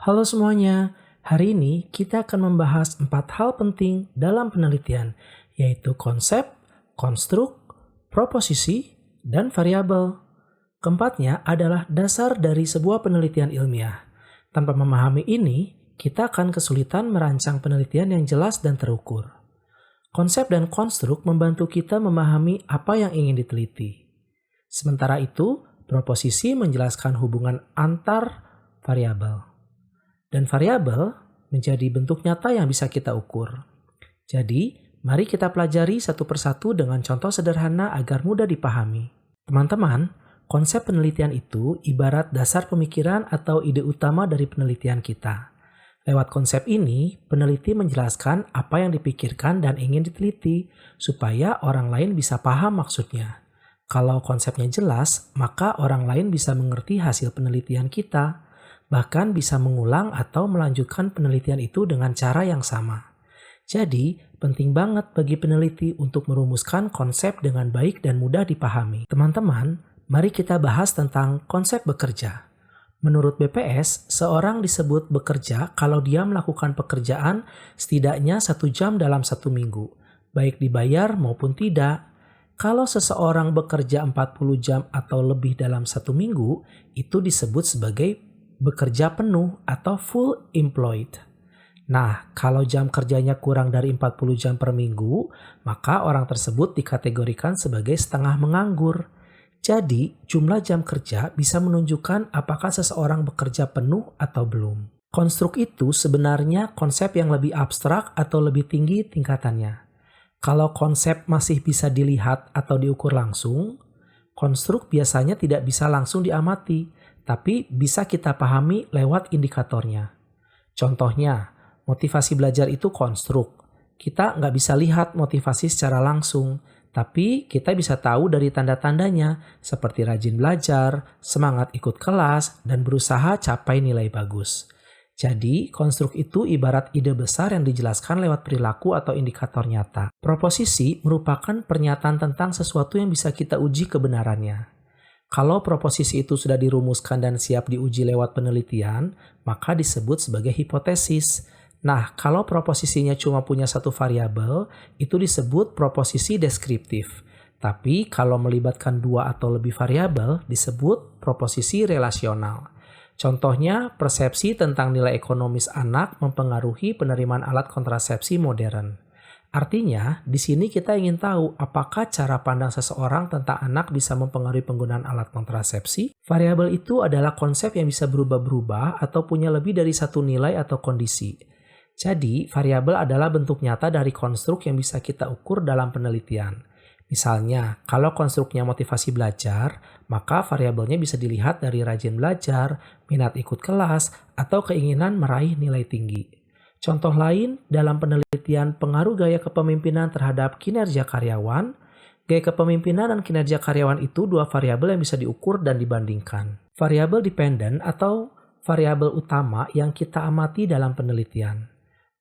Halo semuanya, hari ini kita akan membahas 4 hal penting dalam penelitian, yaitu konsep, konstruk, proposisi, dan variabel. Keempatnya adalah dasar dari sebuah penelitian ilmiah. Tanpa memahami ini, kita akan kesulitan merancang penelitian yang jelas dan terukur. Konsep dan konstruk membantu kita memahami apa yang ingin diteliti. Sementara itu, proposisi menjelaskan hubungan antar variabel. Dan variabel menjadi bentuk nyata yang bisa kita ukur. Jadi, mari kita pelajari satu persatu dengan contoh sederhana agar mudah dipahami. Teman-teman, konsep penelitian itu ibarat dasar pemikiran atau ide utama dari penelitian kita. Lewat konsep ini, peneliti menjelaskan apa yang dipikirkan dan ingin diteliti, supaya orang lain bisa paham maksudnya. Kalau konsepnya jelas, maka orang lain bisa mengerti hasil penelitian kita, bahkan bisa mengulang atau melanjutkan penelitian itu dengan cara yang sama. Jadi, penting banget bagi peneliti untuk merumuskan konsep dengan baik dan mudah dipahami. Teman-teman, mari kita bahas tentang konsep bekerja. Menurut BPS, seorang disebut bekerja kalau dia melakukan pekerjaan setidaknya 1 jam dalam 1 minggu, baik dibayar maupun tidak. Kalau seseorang bekerja 40 jam atau lebih dalam 1 minggu, itu disebut sebagai bekerja penuh atau full employed. Nah, kalau jam kerjanya kurang dari 40 jam per minggu, maka orang tersebut dikategorikan sebagai setengah menganggur. Jadi, jumlah jam kerja bisa menunjukkan apakah seseorang bekerja penuh atau belum. Konstruk itu sebenarnya konsep yang lebih abstrak atau lebih tinggi tingkatannya. Kalau konsep masih bisa dilihat atau diukur langsung, konstruk biasanya tidak bisa langsung diamati, tapi bisa kita pahami lewat indikatornya. Contohnya, motivasi belajar itu konstruk. Kita nggak bisa lihat motivasi secara langsung, tapi kita bisa tahu dari tanda-tandanya, seperti rajin belajar, semangat ikut kelas, dan berusaha capai nilai bagus. Jadi, konstruk itu ibarat ide besar yang dijelaskan lewat perilaku atau indikator nyata. Proposisi merupakan pernyataan tentang sesuatu yang bisa kita uji kebenarannya. Kalau proposisi itu sudah dirumuskan dan siap diuji lewat penelitian, maka disebut sebagai hipotesis. Nah, kalau proposisinya cuma punya satu variabel, itu disebut proposisi deskriptif. Tapi kalau melibatkan 2 atau lebih variabel, disebut proposisi relasional. Contohnya, persepsi tentang nilai ekonomis anak mempengaruhi penerimaan alat kontrasepsi modern. Artinya, di sini kita ingin tahu apakah cara pandang seseorang tentang anak bisa mempengaruhi penggunaan alat kontrasepsi. Variabel itu adalah konsep yang bisa berubah-berubah atau punya lebih dari satu nilai atau kondisi. Jadi, variabel adalah bentuk nyata dari konstruk yang bisa kita ukur dalam penelitian. Misalnya, kalau konstruknya motivasi belajar, maka variabelnya bisa dilihat dari rajin belajar, minat ikut kelas, atau keinginan meraih nilai tinggi. Contoh lain, dalam penelitian pengaruh gaya kepemimpinan terhadap kinerja karyawan, gaya kepemimpinan dan kinerja karyawan itu 2 variabel yang bisa diukur dan dibandingkan. Variabel dependen atau variabel utama yang kita amati dalam penelitian.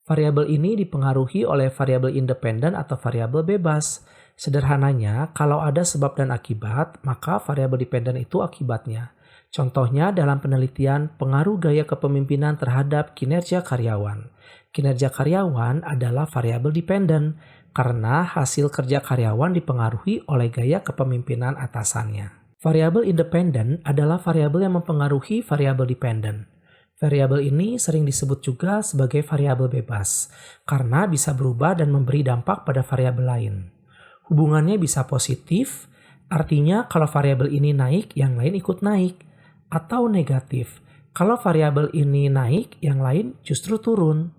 Variabel ini dipengaruhi oleh variabel independen atau variabel bebas. Sederhananya, kalau ada sebab dan akibat, maka variabel dependen itu akibatnya. Contohnya dalam penelitian pengaruh gaya kepemimpinan terhadap kinerja karyawan. Kinerja karyawan adalah variabel dependen karena hasil kerja karyawan dipengaruhi oleh gaya kepemimpinan atasannya. Variabel independen adalah variabel yang mempengaruhi variabel dependen. Variabel ini sering disebut juga sebagai variabel bebas, karena bisa berubah dan memberi dampak pada variabel lain. Hubungannya bisa positif, artinya kalau variabel ini naik, yang lain ikut naik, atau negatif. Kalau variabel ini naik, yang lain justru turun.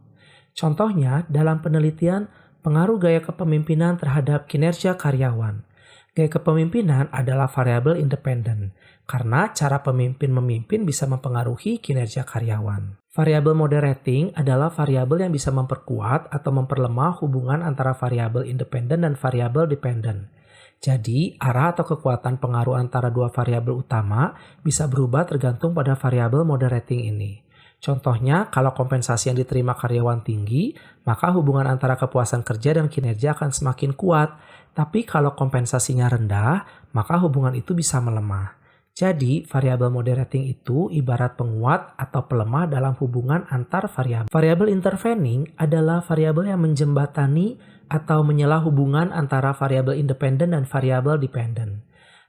Contohnya, dalam penelitian pengaruh gaya kepemimpinan terhadap kinerja karyawan. Gaya kepemimpinan adalah variabel independen, karena cara pemimpin memimpin bisa mempengaruhi kinerja karyawan. Variabel moderating adalah variabel yang bisa memperkuat atau memperlemah hubungan antara variabel independen dan variabel dependen. Jadi, arah atau kekuatan pengaruh antara 2 variabel utama bisa berubah tergantung pada variabel moderating ini. Contohnya, kalau kompensasi yang diterima karyawan tinggi, maka hubungan antara kepuasan kerja dan kinerja akan semakin kuat. Tapi kalau kompensasinya rendah, maka hubungan itu bisa melemah. Jadi, variabel moderating itu ibarat penguat atau pelemah dalam hubungan antar variabel. Variabel intervening adalah variabel yang menjembatani atau menyela hubungan antara variabel independen dan variabel dependen.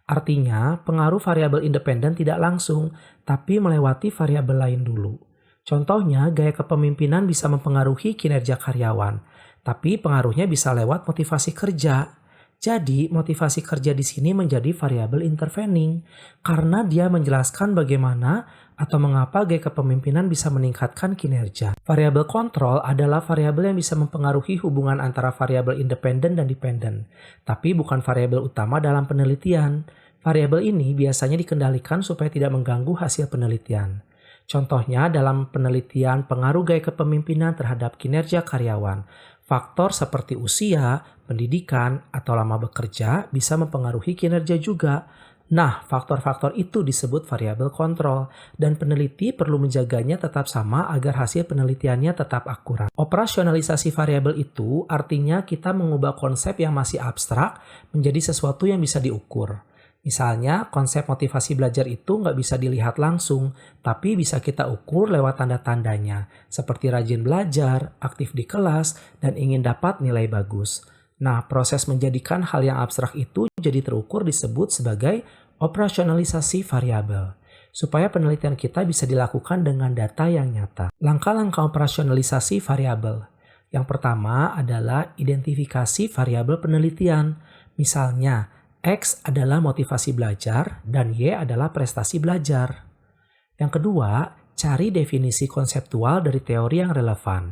Artinya, pengaruh variabel independen tidak langsung, tapi melewati variabel lain dulu. Contohnya, gaya kepemimpinan bisa mempengaruhi kinerja karyawan, tapi pengaruhnya bisa lewat motivasi kerja. Jadi, motivasi kerja di sini menjadi variabel intervening karena dia menjelaskan bagaimana atau mengapa gaya kepemimpinan bisa meningkatkan kinerja. Variabel kontrol adalah variabel yang bisa mempengaruhi hubungan antara variabel independen dan dependen, tapi bukan variabel utama dalam penelitian. Variabel ini biasanya dikendalikan supaya tidak mengganggu hasil penelitian. Contohnya dalam penelitian pengaruh gaya kepemimpinan terhadap kinerja karyawan. Faktor seperti usia, pendidikan, atau lama bekerja bisa mempengaruhi kinerja juga. Nah, faktor-faktor itu disebut variabel kontrol, dan peneliti perlu menjaganya tetap sama agar hasil penelitiannya tetap akurat. Operasionalisasi variabel itu artinya kita mengubah konsep yang masih abstrak menjadi sesuatu yang bisa diukur. Misalnya, konsep motivasi belajar itu nggak bisa dilihat langsung, tapi bisa kita ukur lewat tanda-tandanya, seperti rajin belajar, aktif di kelas, dan ingin dapat nilai bagus. Nah, proses menjadikan hal yang abstrak itu jadi terukur disebut sebagai operasionalisasi variabel, supaya penelitian kita bisa dilakukan dengan data yang nyata. Langkah-langkah operasionalisasi variabel. Yang pertama adalah identifikasi variabel penelitian. Misalnya, X adalah motivasi belajar dan Y adalah prestasi belajar. Yang kedua, cari definisi konseptual dari teori yang relevan.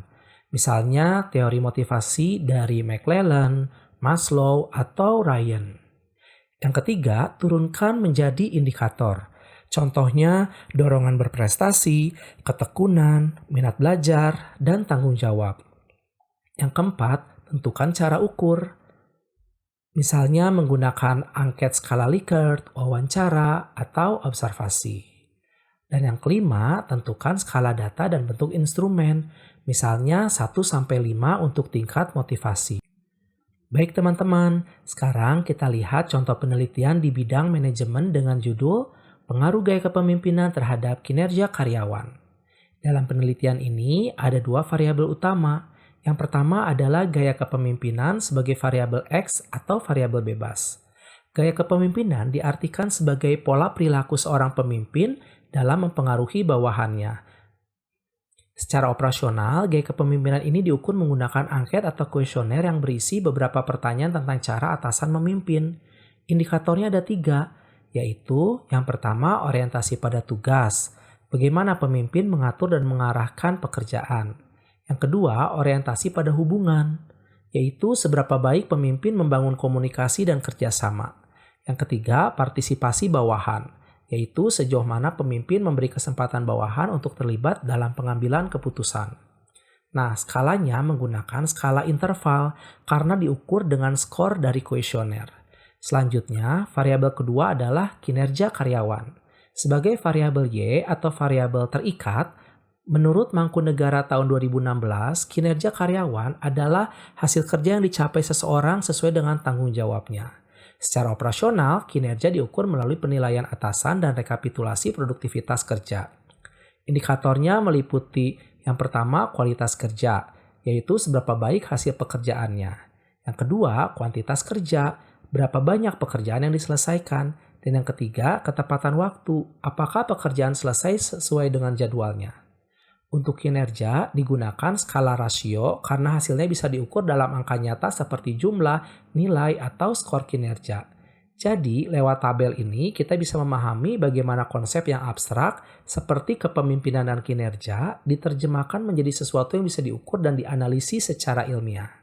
Misalnya teori motivasi dari McClellan, Maslow, atau Ryan. Yang ketiga, turunkan menjadi indikator. Contohnya dorongan berprestasi, ketekunan, minat belajar, dan tanggung jawab. Yang keempat, tentukan cara ukur. Misalnya menggunakan angket skala Likert, wawancara, atau observasi. Dan yang kelima, tentukan skala data dan bentuk instrumen. Misalnya 1-5 untuk tingkat motivasi. Baik teman-teman, sekarang kita lihat contoh penelitian di bidang manajemen dengan judul Pengaruh Gaya Kepemimpinan Terhadap Kinerja Karyawan. Dalam penelitian ini ada 2 variabel utama. Yang pertama adalah gaya kepemimpinan sebagai variabel X atau variabel bebas. Gaya kepemimpinan diartikan sebagai pola perilaku seorang pemimpin dalam mempengaruhi bawahannya. Secara operasional, gaya kepemimpinan ini diukur menggunakan angket atau kuesioner yang berisi beberapa pertanyaan tentang cara atasan memimpin. Indikatornya ada 3, yaitu yang pertama orientasi pada tugas, bagaimana pemimpin mengatur dan mengarahkan pekerjaan. Yang kedua, orientasi pada hubungan, yaitu seberapa baik pemimpin membangun komunikasi dan kerjasama. Yang ketiga, partisipasi bawahan, yaitu sejauh mana pemimpin memberi kesempatan bawahan untuk terlibat dalam pengambilan keputusan. Nah, skalanya menggunakan skala interval karena diukur dengan skor dari kuesioner. Selanjutnya, variabel kedua adalah kinerja karyawan. Sebagai variabel Y atau variabel terikat, menurut Mangkunegara tahun 2016, kinerja karyawan adalah hasil kerja yang dicapai seseorang sesuai dengan tanggung jawabnya. Secara operasional, kinerja diukur melalui penilaian atasan dan rekapitulasi produktivitas kerja. Indikatornya meliputi yang pertama kualitas kerja, yaitu seberapa baik hasil pekerjaannya. Yang kedua, kuantitas kerja, berapa banyak pekerjaan yang diselesaikan. Dan yang ketiga, ketepatan waktu, apakah pekerjaan selesai sesuai dengan jadwalnya. Untuk kinerja digunakan skala rasio karena hasilnya bisa diukur dalam angka nyata seperti jumlah, nilai, atau skor kinerja. Jadi, lewat tabel ini kita bisa memahami bagaimana konsep yang abstrak seperti kepemimpinan dan kinerja diterjemahkan menjadi sesuatu yang bisa diukur dan dianalisis secara ilmiah.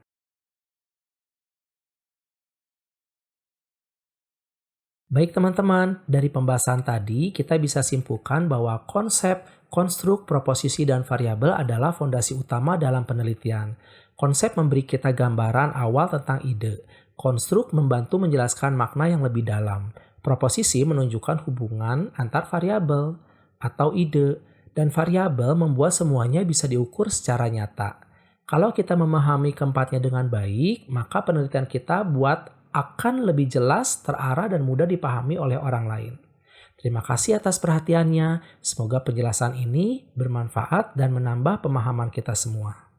Baik teman-teman, dari pembahasan tadi kita bisa simpulkan bahwa konsep, konstruk, proposisi, dan variabel adalah fondasi utama dalam penelitian. Konsep memberi kita gambaran awal tentang ide. Konstruk membantu menjelaskan makna yang lebih dalam. Proposisi menunjukkan hubungan antar variabel atau ide. Dan variabel membuat semuanya bisa diukur secara nyata. Kalau kita memahami keempatnya dengan baik, maka penelitian kita akan lebih jelas, terarah, dan mudah dipahami oleh orang lain. Terima kasih atas perhatiannya. Semoga penjelasan ini bermanfaat dan menambah pemahaman kita semua.